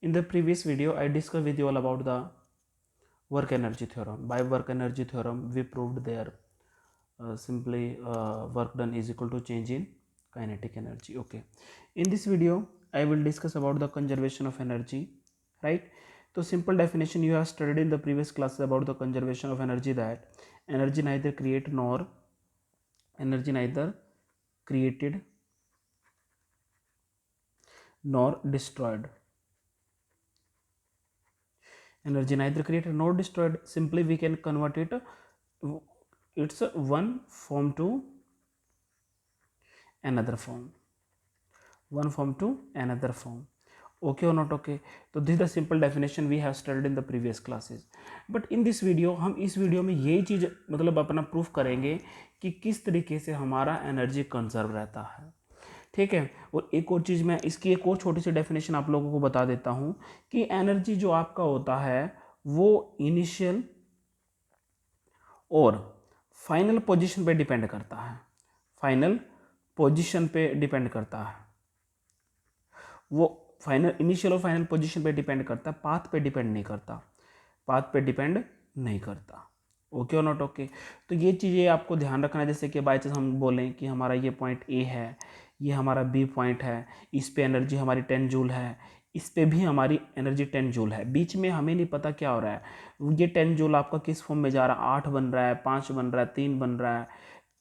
In the previous video, I discussed with you all about the work energy theorem. By work energy theorem, we proved there simply work done is equal to change in kinetic energy. Okay. In this video, I will discuss about the conservation of energy, right? So simple definition you have studied in the previous classes about the conservation of energy, that energy neither created nor destroyed. Energy neither created nor destroyed, simply we can convert it, it's one form to another form, one form to another form. Okay or not okay? तो this the simple definition we have studied in the previous classes. But in this video हम इस video में ये चीज़ मतलब अपना proof करेंगे कि किस तरीके से हमारा एनर्जी कंजर्व रहता है. ठीक है. और एक और चीज़ मैं इसकी एक और छोटी सी डेफिनेशन आप लोगों को बता देता हूँ कि एनर्जी जो आपका होता है वो इनिशियल और फाइनल पोजीशन पे डिपेंड करता है. फाइनल पोजीशन पे डिपेंड करता है. वो फाइनल इनिशियल और फाइनल पोजीशन पे डिपेंड करता है, पाथ पे डिपेंड नहीं करता. पाथ पे डिपेंड नहीं करता. ओके और नॉट ओके? तो ये चीज़ें आपको ध्यान रखना है. जैसे कि बाई चांस हम बोलें कि हमारा ये पॉइंट ए है, ये हमारा बी पॉइंट है, इस पे एनर्जी हमारी 10 जूल है, इस पे भी हमारी एनर्जी 10 जूल है. बीच में हमें नहीं पता क्या हो रहा है. ये 10 जूल आपका किस फॉर्म में जा रहा है, 8 बन रहा है, 5 बन रहा है, 3 बन रहा है,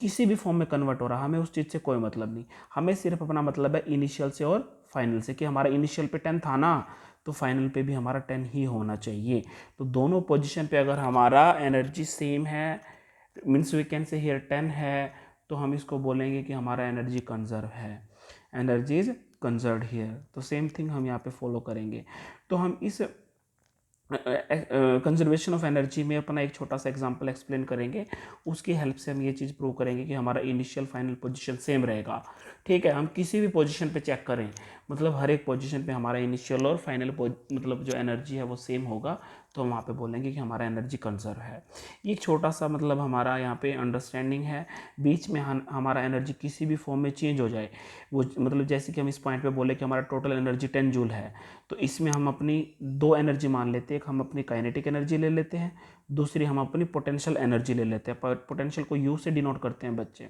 किसी भी फॉर्म में कन्वर्ट हो रहा है, हमें उस चीज़ से कोई मतलब नहीं. हमें सिर्फ अपना मतलब है इनिशियल से और फाइनल से, कि हमारा इनिशियल पे 10 था ना, तो फाइनल पे भी हमारा 10 ही होना चाहिए. तो दोनों पोजीशन पे अगर हमारा एनर्जी सेम है, means we can say here 10 है, तो हम इसको बोलेंगे कि हमारा एनर्जी कंजर्व है. Energy is conserve here. तो सेम थिंग हम यहाँ पे फॉलो करेंगे. तो हम इस कंजर्वेशन ऑफ एनर्जी में अपना एक छोटा सा एग्जांपल एक्सप्लेन करेंगे. उसकी हेल्प से हम ये चीज़ प्रूव करेंगे कि हमारा इनिशियल फाइनल पोजीशन सेम रहेगा. ठीक है. हम किसी भी पोजीशन पे चेक करें, मतलब हर एक पोजीशन पे हमारा इनिशियल और फाइनल मतलब जो एनर्जी है वो सेम होगा, तो हम वहाँ पे बोलेंगे कि हमारा एनर्जी कंजर्व है. ये एक छोटा सा मतलब हमारा यहाँ पे अंडरस्टैंडिंग है. बीच में हमारा एनर्जी किसी भी फॉर्म में चेंज हो जाए, वो मतलब जैसे कि हम इस पॉइंट पे बोले कि हमारा टोटल एनर्जी 10 जूल है, तो इसमें हम अपनी दो एनर्जी मान लेते हैं. एक हम अपनी काइनेटिक एनर्जी ले लेते हैं, दूसरी हम अपनी पोटेंशियल एनर्जी ले लेते हैं. पोटेंशियल को यू से डिनोट करते हैं बच्चे,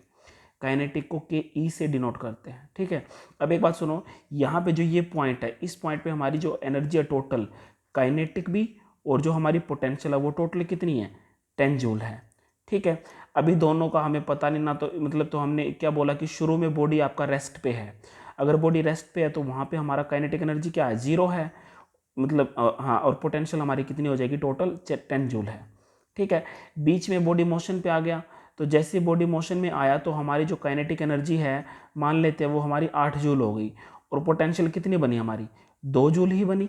काइनेटिक को के ई से डिनोट करते हैं. ठीक है. अब एक बात सुनो, यहाँ पे जो ये पॉइंट है, इस पॉइंट पे हमारी जो एनर्जी है टोटल, काइनेटिक भी और जो हमारी पोटेंशियल है वो टोटल कितनी है, 10 जूल है. ठीक है. अभी दोनों का हमें पता नहीं ना, तो मतलब तो हमने क्या बोला कि शुरू में बॉडी आपका रेस्ट पे है. अगर बॉडी रेस्ट पे है तो वहाँ पे हमारा काइनेटिक एनर्जी क्या है, 0 है. मतलब हाँ, और पोटेंशियल हमारी कितनी हो जाएगी, टोटल 10 जूल है. ठीक है. बीच में बॉडी मोशन पे आ गया, तो जैसे बॉडी मोशन में आया तो हमारी जो काइनेटिक एनर्जी है मान लेते हैं वो हमारी 8 जूल हो गई, और पोटेंशियल कितनी बनी हमारी, 2 जूल ही बनी.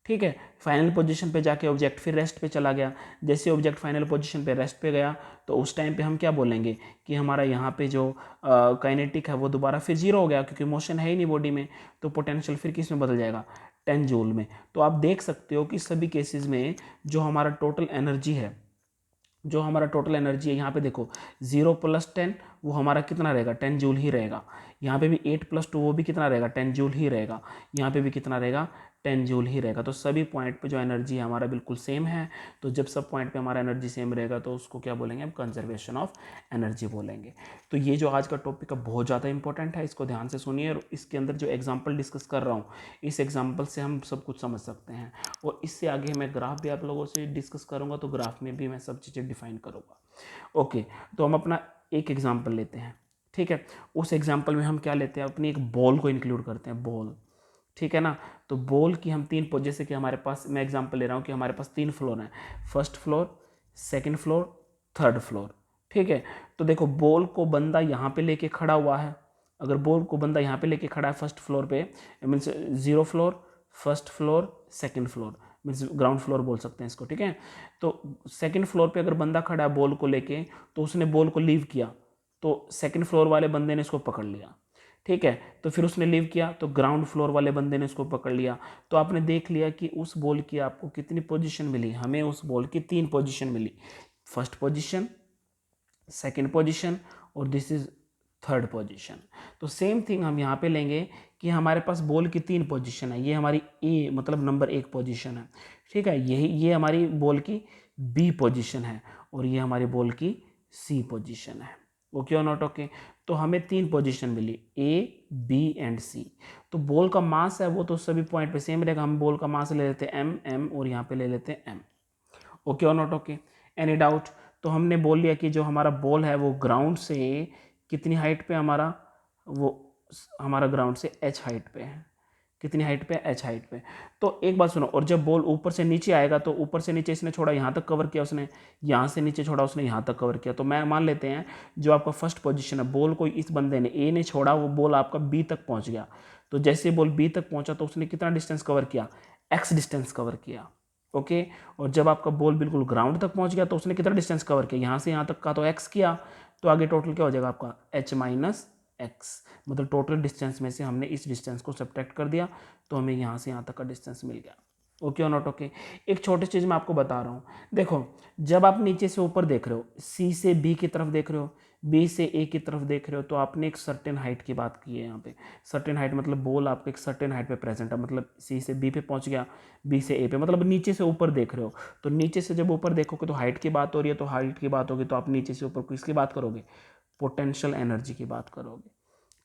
ठीक है. फाइनल पोजीशन पे जाके ऑब्जेक्ट फिर रेस्ट पे चला गया. जैसे ऑब्जेक्ट फाइनल पोजीशन पे रेस्ट पे गया, तो उस टाइम पे हम क्या बोलेंगे कि हमारा यहाँ पे जो काइनेटिक है वो दोबारा फिर 0 हो गया, क्योंकि मोशन है ही नहीं बॉडी में. तो पोटेंशियल फिर किस में बदल जाएगा, 10 जूल में. तो आप देख सकते हो कि सभी केसेस में जो हमारा टोटल एनर्जी है, जो हमारा टोटल एनर्जी है, यहाँ पे देखो 0 + 10 वो हमारा कितना रहेगा, 10 जूल ही रहेगा. यहाँ पे भी 8 + 2 वो भी कितना रहेगा, 10 जूल ही रहेगा. यहाँ पे भी कितना रहेगा, 10 जूल ही रहेगा. तो सभी पॉइंट पे जो एनर्जी है हमारा बिल्कुल सेम है. तो जब सब पॉइंट पे हमारा एनर्जी सेम रहेगा तो उसको क्या बोलेंगे हम, कंजर्वेशन ऑफ एनर्जी बोलेंगे. तो ये जो आज का टॉपिक है बहुत ज़्यादा इंपॉर्टेंट है, इसको ध्यान से सुनिए. और इसके अंदर जो एग्जाम्पल डिस्कस कर रहा हूँ, इस एग्जाम्पल से हम सब कुछ समझ सकते हैं. और इससे आगे मैं ग्राफ भी आप लोगों से डिस्कस करूँगा, तो ग्राफ में भी मैं सब चीज़ें डिफाइन करूँगा. ओके. तो हम अपना एक एग्जाम्पल लेते हैं. ठीक है. उस एग्जाम्पल में हम क्या लेते हैं, अपनी एक बॉल को इंक्लूड करते हैं, बॉल. ठीक है ना. तो बॉल की हम जैसे कि हमारे पास, मैं एग्जांपल ले रहा हूँ कि हमारे पास 3 फ्लोर हैं, first floor, second floor, third floor. ठीक है. तो देखो बॉल को बंदा यहाँ पे लेके खड़ा हुआ है. अगर बॉल को बंदा यहाँ पे लेके खड़ा है फर्स्ट फ्लोर पे, means 0 floor, first floor, second floor, means ground floor बोल सकते हैं इसको. ठीक है. तो सेकंड फ्लोर पे अगर बंदा खड़ा है बॉल को लेके, तो उसने बॉल को लीव किया, तो सेकंड फ्लोर वाले बंदे ने इसको पकड़ लिया. ठीक है. तो फिर उसने लीव किया, तो ग्राउंड फ्लोर वाले बंदे ने इसको पकड़ लिया. तो आपने देख लिया कि उस बॉल की आपको कितनी पोजीशन मिली, हमें उस बॉल की 3 पोजीशन मिली. फर्स्ट पोजीशन, सेकंड पोजीशन, और दिस इज थर्ड पोजीशन। तो सेम थिंग हम यहाँ पे लेंगे कि हमारे पास बॉल की 3 पोजीशन है, ये हमारी ए मतलब नंबर 1 पोजीशन है, ठीक है, यही ये हमारी बॉल की बी पोजीशन है और ये हमारी बॉल की सी पोजीशन है। ओके और नॉट ओके। तो हमें 3 पोजीशन मिली ए बी एंड सी। तो बॉल का मास है वो तो सभी पॉइंट पे सेम रहेगा, हम बॉल का मास ले लेते हैं एम एम और यहाँ पे ले लेते हैं एम। ओके और नॉट ओके। Any doubt? तो हमने बोल लिया कि जो हमारा बॉल है वो ग्राउंड से कितनी हाइट पे हमारा, वो हमारा ग्राउंड से एच हाइट पे है। कितनी हाइट पे? एच हाइट पे। तो एक बात सुनो, और जब बॉल ऊपर से नीचे आएगा तो ऊपर से नीचे इसने छोड़ा यहाँ तक कवर किया उसने, यहाँ से नीचे छोड़ा उसने यहाँ तक कवर किया। तो मैं मान लेते हैं जो आपका फर्स्ट पोजीशन है, बॉल को इस बंदे ने ए ने छोड़ा, वो बॉल आपका बी तक पहुँच गया। तो जैसे बॉल बी तक पहुँचा तो उसने कितना डिस्टेंस कवर किया? एक्स डिस्टेंस कवर किया। ओके। और जब आपका बॉल बिल्कुल ग्राउंड तक पहुँच गया तो उसने कितना डिस्टेंस कवर किया? यहाँ से यहाँ तक का तो एक्स किया, तो आगे टोटल क्या हो जाएगा आपका? H minus x. मतलब टोटल डिस्टेंस में से हमने इस डिस्टेंस को सब्ट्रैक्ट कर दिया तो हमें यहाँ से यहाँ तक का डिस्टेंस मिल गया। ओके और नॉट ओके। एक छोटी चीज़ मैं आपको बता रहा हूँ, देखो जब आप नीचे से ऊपर देख रहे हो, सी से बी की तरफ देख रहे हो, बी से ए की तरफ देख रहे हो, तो आपने एक सर्टेन हाइट की बात की है यहाँ पे। सर्टेन हाइट मतलब बॉल आपका एक सर्टेन हाइट पे प्रेजेंट है, मतलब सी से बी पे पहुँच गया, बी से ए पे, मतलब नीचे से ऊपर देख रहे हो। तो नीचे से जब ऊपर देखोगे तो हाइट की बात हो रही है, तो हाइट की बात होगी तो आप नीचे से ऊपर किसकी बात करोगे? पोटेंशियल एनर्जी की बात करोगे।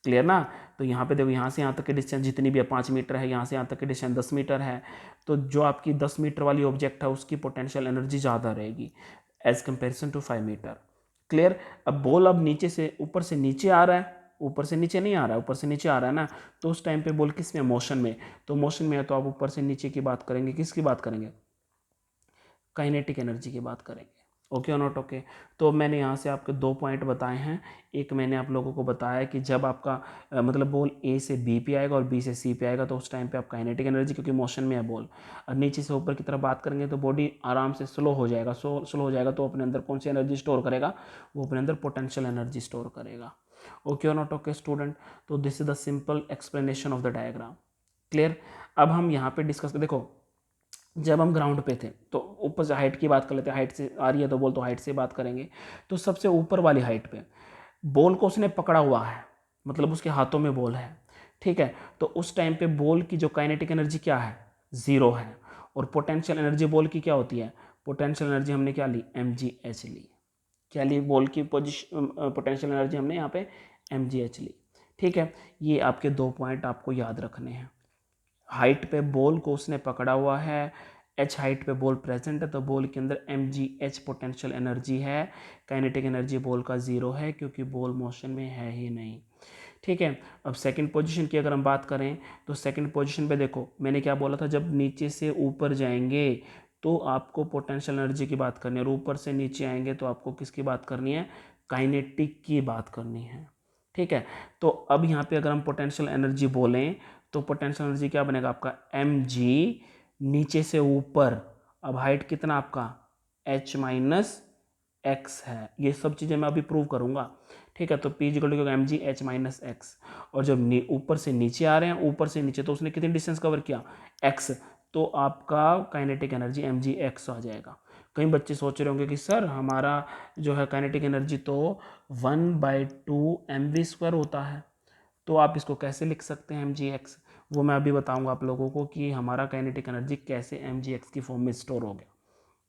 क्लियर ना? तो यहाँ पे देखो, यहाँ से यहाँ तक की डिस्टेंस जितनी भी है 5 मीटर है, यहाँ से यहाँ तक की डिस्टेंस 10 मीटर है। तो जो आपकी 10 मीटर वाली ऑब्जेक्ट है उसकी पोटेंशियल एनर्जी ज़्यादा रहेगी as comparison to 5 meter. Clear? अब बॉल अब नीचे से ऊपर से नीचे आ रहा है, ऊपर से नीचे नहीं आ रहा है, ऊपर से नीचे आ रहा है ना, तो उस टाइम पे बॉल किस में? मोशन में। तो मोशन में है तो आप ऊपर से नीचे की बात करेंगे, किसकी बात करेंगे? काइनेटिक एनर्जी की बात करेंगे। ओके और नॉट ओके। तो मैंने यहाँ से आपके 2 पॉइंट बताए हैं। एक मैंने आप लोगों को बताया कि जब आपका मतलब बॉल ए से बी पे आएगा और बी से सी पे आएगा तो उस टाइम पे आप काइनेटिक एनर्जी, क्योंकि मोशन में है बॉल, और नीचे से ऊपर की तरफ बात करेंगे तो बॉडी आराम से स्लो हो जाएगा। स्लो हो जाएगा तो अपने अंदर कौन सी एनर्जी स्टोर करेगा? वो अपने अंदर पोटेंशियल एनर्जी स्टोर करेगा। ओके और नॉट ओके स्टूडेंट? तो this is the simple explanation of the diagram. Clear? अब हम यहाँ पे डिस्कस, देखो जब हम ग्राउंड पे थे तो ऊपर से हाइट की बात कर लेते हैं, हाइट से आ रही है तो बॉल, तो हाइट से बात करेंगे। तो सबसे ऊपर वाली हाइट पे बॉल को उसने पकड़ा हुआ है, मतलब उसके हाथों में बॉल है, ठीक है। तो उस टाइम पे बॉल की जो काइनेटिक एनर्जी क्या है? 0 है। और पोटेंशियल एनर्जी बॉल की क्या होती है? पोटेंशियल एनर्जी हमने क्या ली? mgh ली। क्या ली? बॉल की पोजिशन पोटेंशियल एनर्जी हमने यहाँ पे mgh ली। ठीक है, ये आपके 2 पॉइंट आपको याद रखने हैं। हाइट पे बॉल को उसने पकड़ा हुआ है, एच हाइट पे बॉल प्रेजेंट है, तो बॉल के अंदर mgh पोटेंशियल एनर्जी है। काइनेटिक एनर्जी बॉल का 0 है क्योंकि बॉल मोशन में है ही नहीं। ठीक है। अब सेकंड पोजीशन की अगर हम बात करें तो सेकंड पोजीशन पे देखो मैंने क्या बोला था, जब नीचे से ऊपर जाएंगे तो आपको पोटेंशियल एनर्जी की बात करनी है, और ऊपर से नीचे आएंगे तो आपको किसकी बात करनी है? काइनेटिक की बात करनी है। ठीक है। तो अब यहाँ पे अगर हम पोटेंशियल एनर्जी बोलें तो पोटेंशियल एनर्जी क्या बनेगा आपका? mg, नीचे से ऊपर, अब हाइट कितना आपका? h माइनस एक्स है। ये सब चीज़ें मैं अभी प्रूव करूँगा। ठीक है। तो P equal to M G H minus x. और जब ऊपर से नीचे आ रहे हैं, ऊपर से नीचे, तो उसने कितनी डिस्टेंस कवर किया? x। तो आपका kinetic energy m g x आ जाएगा। कई बच्चे सोच रहे होंगे कि सर हमारा जो है काइनेटिक एनर्जी तो 1/2 mv² होता है, तो आप इसको कैसे लिख सकते हैं mgx? वो मैं अभी बताऊंगा आप लोगों को कि हमारा काइनेटिक एनर्जी कैसे mgx की फॉर्म में स्टोर हो गया।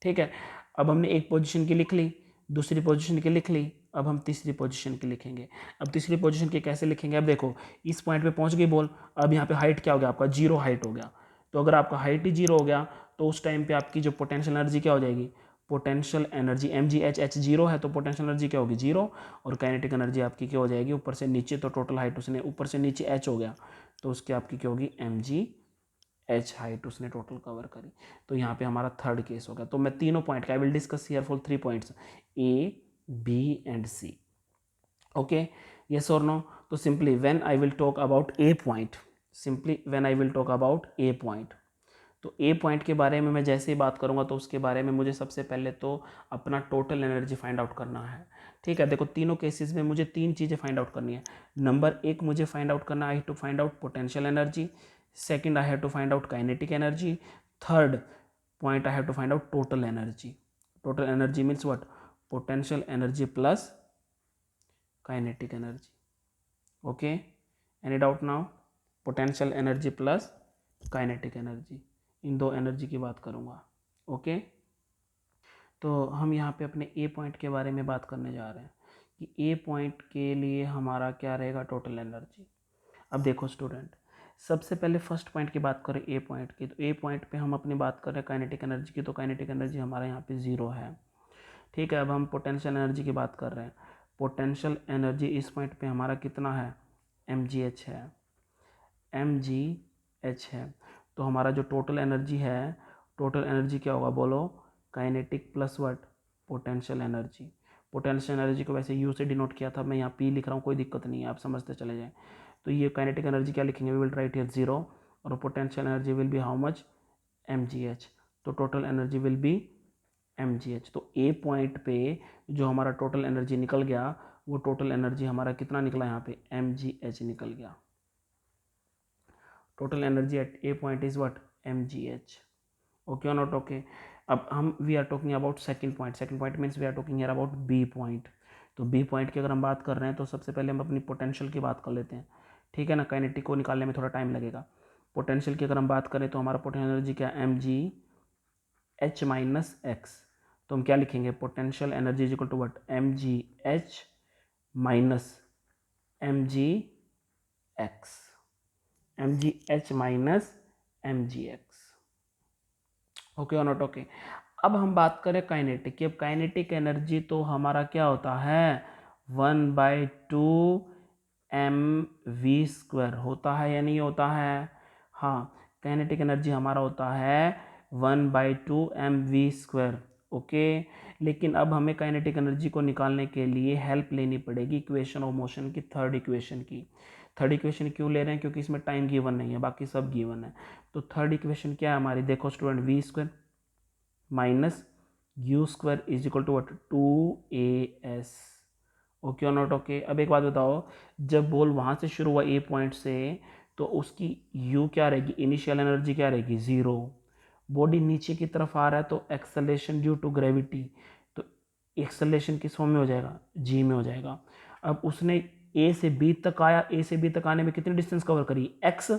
ठीक है। अब हमने एक पोजीशन की लिख ली, दूसरी पोजीशन की लिख ली, अब हम तीसरी पोजीशन की लिखेंगे। अब तीसरी पोजीशन की कैसे लिखेंगे? अब देखो इस पॉइंट पे पहुंच गई बॉल, अब यहाँ पे हाइट क्या हो गया आपका? 0 हाइट हो गया। तो अगर आपका हाइट ही 0 हो गया तो उस टाइम पे आपकी जो पोटेंशियल एनर्जी क्या हो जाएगी? पोटेंशियल एनर्जी mgh 0 है तो पोटेंशियल एनर्जी क्या होगी? 0। और काइनेटिक एनर्जी आपकी क्या हो जाएगी? ऊपर से नीचे, तो टोटल हाइट उसने ऊपर से नीचे h हो गया, तो उसकी आपकी क्या होगी? mgh हाइट उसने टोटल कवर करी। तो यहाँ पे हमारा थर्ड केस हो गया। तो मैं तीनों पॉइंट का I will discuss here for 3 points, A, B and C। Okay, yes और नो? तो simply when I will talk about A point, simply when I will talk about A point, तो ए point के बारे में मैं जैसे ही बात करूंगा तो उसके बारे में मुझे सबसे पहले तो अपना टोटल एनर्जी फाइंड आउट करना है। ठीक है। देखो तीनों केसेस में मुझे 3 चीज़ें फाइंड आउट करनी है। नंबर 1 मुझे फाइंड आउट करना, I have to find out potential energy. Second, I have to find out kinetic energy. Third point, I have to find out total energy. Total energy means what? Potential energy plus kinetic energy. Okay, any doubt now? Potential energy plus kinetic energy, इन दो energy की बात करूँगा। Okay, तो हम यहाँ पे अपने ए पॉइंट के बारे में बात करने जा रहे हैं कि ए पॉइंट के लिए हमारा क्या रहेगा टोटल एनर्जी। अब देखो स्टूडेंट, सबसे पहले फर्स्ट पॉइंट की बात करें ए पॉइंट की, तो ए पॉइंट पे हम अपनी बात करें काइनेटिक एनर्जी की, तो काइनेटिक एनर्जी हमारा यहाँ पे 0 है। ठीक है, अब हम पोटेंशियल एनर्जी की बात कर रहे हैं। पोटेंशियल एनर्जी इस पॉइंट पे हमारा कितना है, mgh है, mgh है। तो हमारा जो टोटल एनर्जी है, टोटल एनर्जी क्या होगा बोलो, kinetic plus what, potential energy. Potential energy को वैसे यू से डिनोट किया था, मैं यहाँ पी लिख रहा हूँ, कोई दिक्कत नहीं है, आप समझते चले जाएं। तो ये काइनेटिक एनर्जी क्या लिखेंगे, वी विल राइट हियर 0, और potential energy will be how much, mgh। तो total energy will be mgh। तो ए पॉइंट पे जो हमारा टोटल एनर्जी निकल गया, वो टोटल एनर्जी हमारा कितना निकला यहाँ पे, mgh निकल गया। Total energy at A point is what, mgh। Okay और नॉट ओके? अब हम we are talking about second point. Second point means we are talking here about B point. तो बी पॉइंट की अगर हम बात कर रहे हैं तो सबसे पहले हम अपनी पोटेंशियल की बात कर लेते हैं। ठीक है ना, काइनेटिक को निकालने में थोड़ा टाइम लगेगा। पोटेंशियल की अगर हम बात करें तो हमारा पोटेंशियल एनर्जी क्या है, mgh माइनस एक्स। तो हम क्या लिखेंगे, potential energy is equal to what, mgh minus mgx, mgh minus mgx। Okay और नॉट ओके? अब हम बात करें काइनेटिक की। अब काइनेटिक एनर्जी तो हमारा क्या होता है, 1/2 mv² होता है या नहीं होता है? हाँ, काइनेटिक एनर्जी हमारा होता है 1/2 mv²। ओके, लेकिन अब हमें काइनेटिक एनर्जी को निकालने के लिए हेल्प लेनी पड़ेगी इक्वेशन ऑफ मोशन की, थर्ड इक्वेशन की। थर्ड इक्वेशन क्यों ले रहे हैं, क्योंकि इसमें टाइम गिवन नहीं है, बाकी सब गिवन है। तो थर्ड इक्वेशन क्या है हमारी, देखो student, v² minus u² is equal to what, 2as। Okay और नॉट ओके? अब एक बात बताओ, जब बॉल वहाँ से शुरू हुआ ए पॉइंट से, तो उसकी u क्या रहेगी, इनिशियल एनर्जी क्या रहेगी, 0। बॉडी नीचे की तरफ आ रहा है तो एक्सेलेरेशन ड्यू टू ग्रेविटी, तो एक्सेलेरेशन किस फॉर्म में हो जाएगा, g में हो जाएगा। अब उसने a से b तक आया, a से b तक आने में कितनी डिस्टेंस कवर करी, x।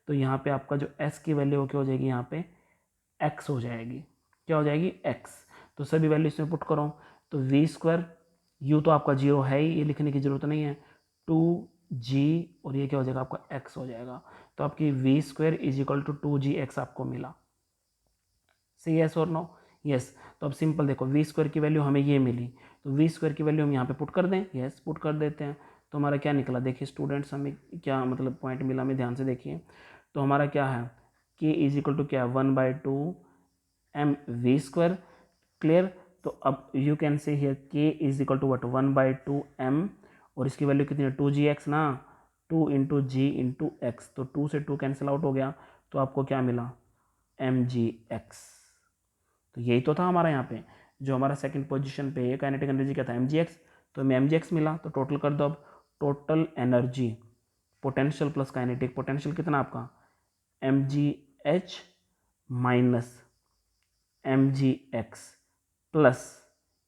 तो यहाँ पे आपका जो s की वैल्यू क्या हो जाएगी, यहाँ पे x हो जाएगी। क्या हो जाएगी, x। तो सभी वैल्यू इसमें पुट करो, तो v², u तो आपका 0 है ही, ये लिखने की जरूरत नहीं है, 2g, और ये क्या हो जाएगा आपका x हो जाएगा। तो आपकी v² is equal to 2gx आपको मिला। सही, यस और नो? यस। तो अब सिंपल देखो, v² की वैल्यू हमें ये मिली, तो v² की वैल्यू हम यहाँ पे पुट कर दें, यस पुट कर देते हैं। तो हमारा क्या निकला, देखिए स्टूडेंट्स, हमें क्या मतलब पॉइंट मिला, हमें ध्यान से देखिए। तो हमारा क्या है, k इज इक्वल टू क्या है, 1/2 mv²। क्लियर? तो अब you can say here k is equal to what, 1/2 m, और इसकी वैल्यू कितनी है, 2gx ना, 2 इंटू जी इंटू एक्स। तो 2 से 2 कैंसिल आउट हो गया, तो आपको क्या मिला, mgx। तो यही तो था हमारा यहाँ पे, जो हमारा सेकंड पोजीशन पे काइनेटिक एनर्जी क्या था, mgx। तो हमें mgx मिला, तो टोटल कर दो। अब total energy, potential plus kinetic, potential कितना आपका, mgh माइनस mgx प्लस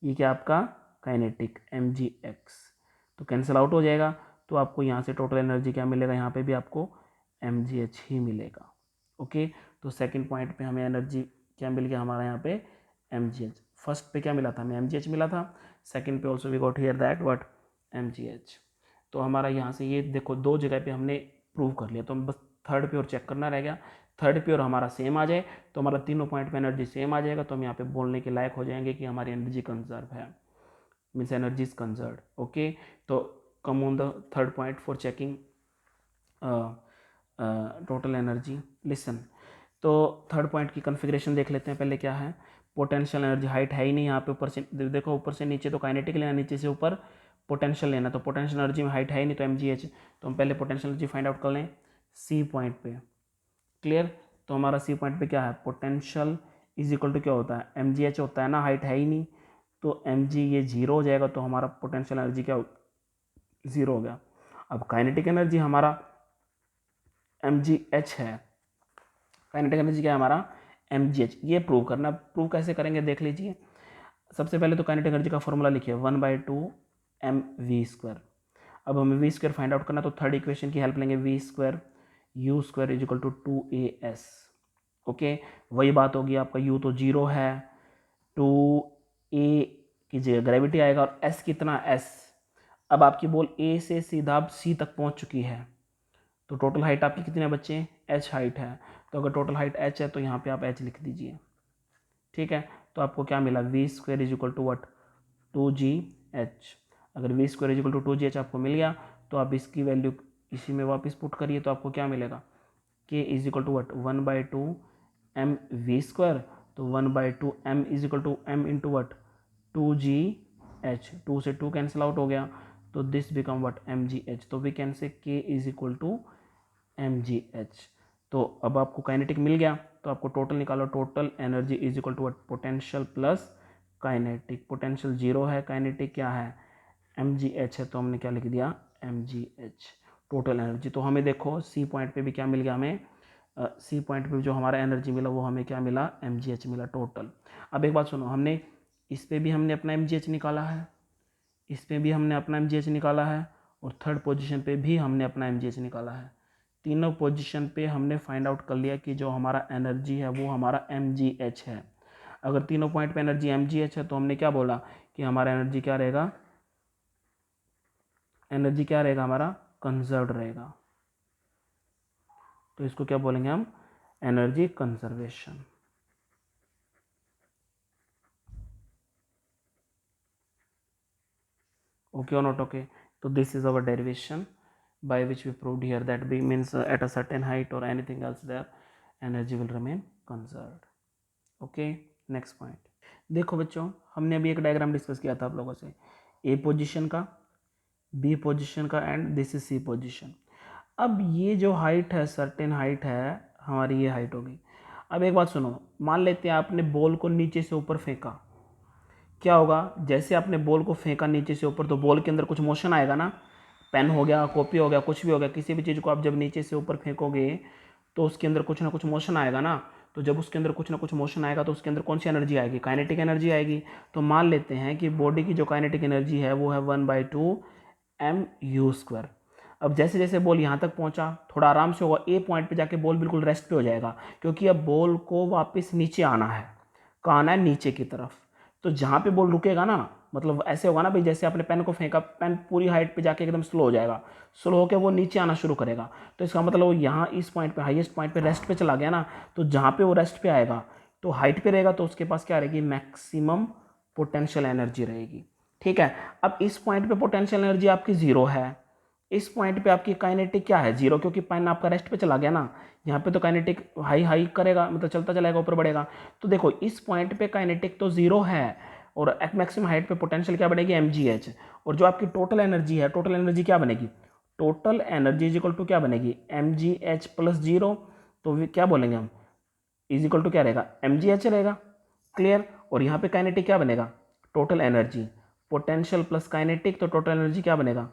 ये क्या आपका काइनेटिक mgx, तो कैंसिल आउट हो जाएगा। तो आपको यहाँ से टोटल एनर्जी क्या मिलेगा, यहाँ पे भी आपको mgh ही मिलेगा। ओके, तो सेकंड पॉइंट पे हमें एनर्जी क्या मिल गया हमारा यहाँ पे, mgh। फर्स्ट पे क्या मिला था, हमें mgh मिला था, सेकंड पे also we got here that what, mgh। तो हमारा यहाँ से ये देखो, दो जगह पे हमने प्रूव कर लिया, तो हम बस थर्ड पे और चेक करना रह गया। थर्ड पे और हमारा सेम आ जाए, तो हमारा तीनों पॉइंट पे एनर्जी सेम आ जाएगा, तो हम यहाँ पे बोलने के लायक हो जाएंगे कि हमारी एनर्जी कंजर्व है, means energy is conserve. Okay, तो come on the third point for checking total energy. Listen, तो थर्ड पॉइंट की कन्फिग्रेशन देख लेते हैं पहले। क्या है, पोटेंशियल एनर्जी, हाइट है ही नहीं यहाँ पे, ऊपर से देखो, ऊपर से नीचे तो काइनेटिक लेना, नीचे से ऊपर पोटेंशियल लेना, तो पोटेंशियल एनर्जी में हाइट है ही नहीं, तो mgh। तो हम पहले पोटेंशियल एनर्जी फाइंड आउट कर लें सी पॉइंट पे। क्लियर? तो हमारा सी पॉइंट पे क्या है, पोटेंशियल इज इक्वल टू क्या होता है, mgh होता है ना, हाइट है ही नहीं, तो mg ये 0 हो जाएगा, तो हमारा पोटेंशियल एनर्जी क्या 0 हो गया। अब काइनेटिक एनर्जी हमारा mgh है, काइनेटिक एनर्जी क्या है हमारा mgh। ये प्रूव करना, प्रूव कैसे करेंगे देख लीजिए। सबसे पहले तो काइनेटिक एनर्जी का फॉर्मूला लिखिए, 1/2 mv²। अब हमें वी स्क्वायर फाइंड आउट करना, तो थर्ड इक्वेशन की हेल्प लेंगे, v square u square is equal to 2as। Okay, वही बात होगी, आपका u तो 0 है, 2a की जगह ग्रेविटी आएगा, और s कितना, s। अब आपकी बॉल a से सीधा c तक पहुंच चुकी है, तो टोटल हाइट आपकी कितनी है बच्चे, h हाइट है। तो अगर टोटल हाइट h है तो यहाँ पे आप h लिख दीजिए, ठीक है। तो आपको क्या मिला, v square is equal to what, 2gh। अगर v square is equal to 2gh आपको मिल गया, तो आप इसकी वैल्यू इसी में वापस पुट करिए, तो आपको क्या मिलेगा, k is equal to what 1/2 M V square, तो 1/2 M is equal to M into what 2gh, 2 से 2 कैंसिल आउट हो गया, तो दिस बिकम वट mgh। तो we can say k is equal to mgh। तो अब आपको काइनेटिक मिल गया, तो आपको टोटल निकालो, total energy is equal to potential plus kinetic. Potential 0 है, काइनेटिक क्या है, mgh है, तो हमने क्या लिख दिया, mgh टोटल एनर्जी। तो हमें देखो सी पॉइंट पे भी क्या मिल गया, हमें सी पॉइंट पे जो हमारा एनर्जी मिला वो हमें क्या मिला, mgh मिला टोटल। अब एक बात सुनो, हमने इस पे भी हमने अपना mgh निकाला है, इस पे भी हमने अपना mgh निकाला है, और थर्ड पोजीशन पे भी हमने अपना mgh निकाला है। तीनों पोजीशन पे हमने फाइंड आउट कर लिया कि जो हमारा एनर्जी है वो हमारा mgh है। अगर तीनों पॉइंट पे एनर्जी mgh है, तो हमने क्या बोला कि हमारा एनर्जी क्या रहेगा, एनर्जी क्या रहेगा, हमारा कंजर्व्ड रहेगा। तो इसको क्या बोलेंगे हम, energy conservation. Okay or not okay? So this is our derivation by which we proved here that B means at a certain height or anything else there energy will remain conserved. Okay, next point। देखो बच्चों, हमने अभी एक diagram discuss किया था आप लोगों से, ए पोजीशन का, बी पोजीशन का, and this is C position. अब ये जो हाइट है, सर्टेन हाइट है हमारी, ये हाइट होगी। अब एक बात सुनो, मान लेते हैं आपने बॉल को नीचे से ऊपर फेंका, क्या होगा, जैसे आपने बॉल को फेंका नीचे से ऊपर, तो बॉल के अंदर कुछ मोशन आएगा ना, पेन हो गया, कॉपी हो गया, कुछ भी हो गया, किसी भी चीज़ को आप जब नीचे से ऊपर फेंकोगे तो उसके अंदर कुछ ना कुछ मोशन आएगा ना। तो जब उसके अंदर कुछ ना कुछ मोशन आएगा तो उसके अंदर कौन सी एनर्जी आएगी, काइनेटिक एनर्जी आएगी। तो मान लेते हैं कि बॉडी की जो काइनेटिक एनर्जी है वो है 1/2 mu²। अब जैसे जैसे बॉल यहाँ तक पहुँचा, थोड़ा आराम से होगा, ए पॉइंट पे जाके बॉल बिल्कुल रेस्ट पे हो जाएगा, क्योंकि अब बॉल को वापस नीचे आना है, कहाँ आना है, नीचे की तरफ। तो जहाँ पे बॉल रुकेगा ना, मतलब ऐसे होगा ना भाई, जैसे आपने पेन को फेंका, पेन पूरी हाइट पे जाके एकदम स्लो हो जाएगा, स्लो होकर वो नीचे आना शुरू करेगा। तो इसका मतलब वो यहाँ इस पॉइंट पे, हाईएस्ट पॉइंट पे रेस्ट पे चला गया ना, तो जहाँ पे वो रेस्ट पे आएगा तो हाइट पे रहेगा, तो उसके पास क्या रहेगी, मैक्सिमम पोटेंशियल एनर्जी रहेगी। ठीक है, अब इस पॉइंट पे पोटेंशियल एनर्जी आपकी 0 है, इस पॉइंट पे आपकी काइनेटिक क्या है, 0, क्योंकि पेन आपका रेस्ट पे चला गया ना। यहाँ पे तो काइनेटिक हाई हाई करेगा, मतलब चलता चलाएगा, ऊपर बढ़ेगा। तो देखो इस पॉइंट पे काइनेटिक तो 0 है, और मैक्सिमम हाइट पे पोटेंशियल क्या बनेगी, mgh। और जो आपकी टोटल एनर्जी है, टोटल एनर्जी क्या बनेगी, total energy is equal to क्या बनेगी, mgh प्लस 0। तो क्या बोलेंगे हम, इज इक्वल टू क्या रहेगा, mgh रहेगा। क्लियर। और यहाँ पे काइनेटिक क्या बनेगा, total energy, potential plus kinetic, तो टोटल एनर्जी क्या बनेगा,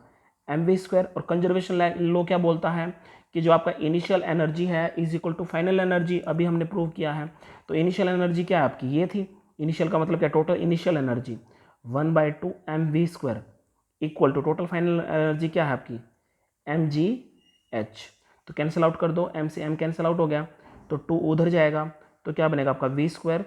mv²। और कंजर्वेशन लॉ क्या बोलता है कि जो आपका इनिशियल एनर्जी है is equal to final energy, अभी हमने प्रूव किया है। तो इनिशियल एनर्जी क्या है आपकी, ये थी, इनिशियल का मतलब क्या, total initial energy 1/2 mv² equal to total final energy क्या है आपकी, mgh। तो कैंसिल आउट कर दो, m से m कैंसिल आउट हो गया, तो 2 उधर जाएगा, तो क्या बनेगा आपका v²,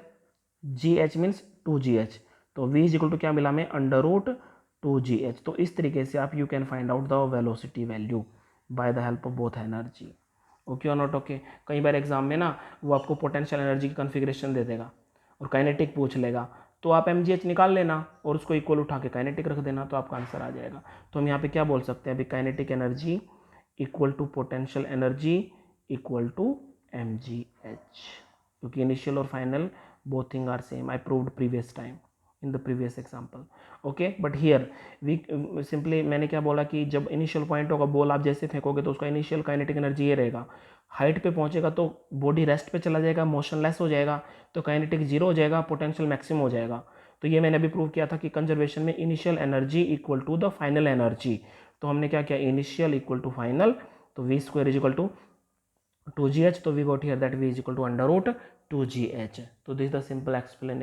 gh मीन्स 2gh। तो v इज इक्वल टू क्या मिला हमें, √2gh। तो इस तरीके से आप you can find out the velocity value by the help of both energy. Okay और नॉट ओके। कई बार एग्जाम में ना वो आपको पोटेंशियल एनर्जी की कन्फिग्रेशन दे देगा और काइनेटिक पूछ लेगा, तो आप mgh निकाल लेना और उसको इक्वल उठा के काइनेटिक रख देना, तो आपका आंसर आ जाएगा। तो हम यहाँ पे क्या बोल सकते हैं अभी, kinetic energy equal to potential energy equal to mgh, क्योंकि इनिशियल और final both thing are same, I proved previous time in the previous example. Okay, but here we simply मैंने क्या बोला कि जब इनिशियल पॉइंट होगा, बॉल आप जैसे फेंकोगे तो उसका इनिशियल काइनेटिक एनर्जी ये रहेगा, हाइट पे पहुंचेगा तो बॉडी रेस्ट पे चला जाएगा, मोशनलेस हो जाएगा, तो काइनेटिक 0 हो जाएगा, पोटेंशियल मैक्सिमम हो जाएगा। तो ये मैंने अभी प्रूव किया था कि कंजर्वेशन में initial energy equal to the final energy. तो हमने क्या किया, इनिशियल इक्वल टू फाइनल, तो v² is equal to 2gh, तो we got here that v is equal to √2gh. So this is the simple explanation.